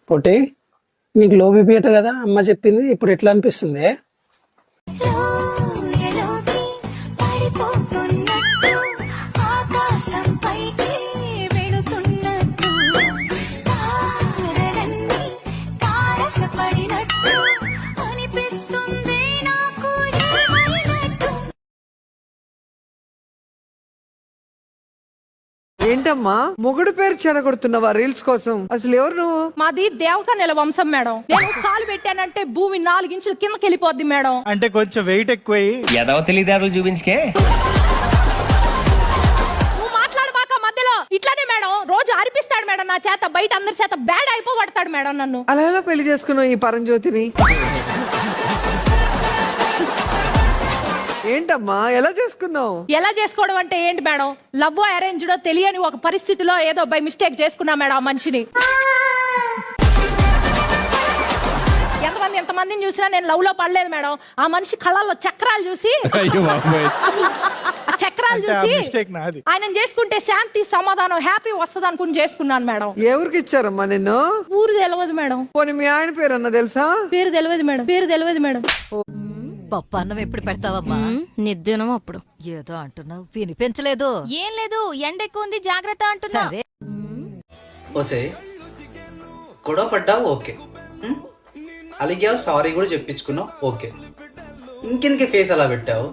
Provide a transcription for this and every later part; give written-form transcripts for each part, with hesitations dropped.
పొట్టి నీకు low BP అట కదా అమ్మ చెప్పింది, ఇప్పుడు ఎట్లా అనిపిస్తుంది? ఏంటమ్మా మొగుడు పేరు చెడగొడుతున్నావా రీల్స్ కోసం? అసలు ఎవరు నువ్వు? మాది దేవకన్యల వంశం మేడం. నేను కాలు పెట్టానంటే భూమి 4 ఇంచుల కిందకి వెళ్ళిపోద్ది మేడం. అంటే కొంచెం వెయిట్ ఎక్కువై ఎదవ తెలియదారులు చూపించుకే. నువ్వు మాట్లాడబాక మధ్యలో. ఇట్లానే మేడం రోజు అరిపిస్తాడు మేడం నా చేత, బయట అందరి చేత బ్యాడ్ అయిపోగొడతాడు మేడం నన్ను. అలా ఎలా పెళ్లి చేసుకున్నావు ఈ పరంజ్యోతిని? ఏంటమ్మా ఎలా చేసుకున్నావు? ఎలా చేసుకోవడం అంటే ఏంటి మేడం? లవ్ అరేంజ్డో తెలియని ఒక పరిస్థితిలో ఏదో బై మిస్టేక్ చేసుకున్నా మేడం ఆ మనిషిని. ఎంతమందిని చూసినా నేను లవ్ లో పడలేదు మేడం. ఆ మనిషి కళ్ళల్లో చక్రాలు చూసి ఆయన చేసుకుంటే శాంతి సమాధానం హ్యాపీ వస్తుంది అనుకుని చేసుకున్నాను మేడం. ఎవరికి ఇచ్చారమ్మా నిన్ను? ఊరు తెలియదు మేడం. పోనీ మీ ఆయన పేరు అన్న తెలుసా? పేరు తెలియదు మేడం. పేరు తెలియదు మేడం. పప్పు అన్నం ఎప్పుడు పెడతావమ్మా? నిద్యనం అప్పుడు. ఏదో అంటున్నావు వినిపించలేదు. ఏం లేదు, ఎండ ఎక్కువ ఉంది జాగ్రత్త అంటున్నా. సరే ఓసే గొడవ పడ్డావు ఓకే, అలిగావు సారీ కూడా చెప్పించుకున్నావు ఓకే, ఇంకెందుకే ఫేస్ అలా పెట్టావు?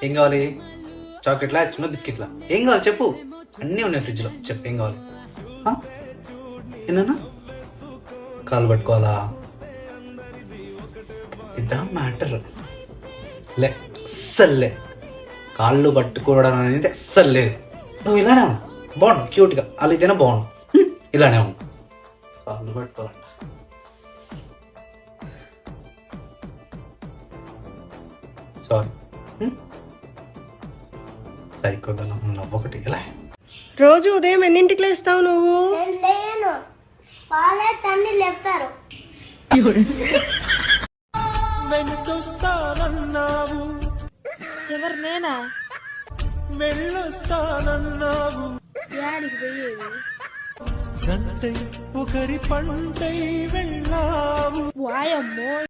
ఏం కావాలి? చాక్లెట్లా ఐస్ క్రీమ్లా బిస్కెట్లా ఏం కావాలి చెప్పు, అన్నీ ఉన్నాయి ఫ్రిడ్జ్ లో, చెప్పు ఏం కావాలి? ఏనా కాలు పట్టుకోవాలా? ఇదా మ్యాటర్ లే, అస్సలే కాళ్ళు పట్టుకోవడం అనేది అస్సలు లేదు. నువ్వు ఇలానే ఉన్నా బాగుండు, క్యూట్గా అలిగితేనే బాగుండు, ఇలానే ఉన్నా. కాళ్ళు పట్టుకోవాలంట. సారీ సైకోదనం నవ్వొకటి ఇలా. రోజు ఉదయం ఎన్నింటికి లేస్తావు నువ్వు? లేను, వాళ్ళే తన్ని లేపుతారు. వెంటొస్తానన్నావు, ఎవరు? నేనా? వెళ్ళొస్తానన్నావు, యాడికి పోయేది? జంటై ఒకరి పంటై వెళ్ళావు. వాయమ్మో.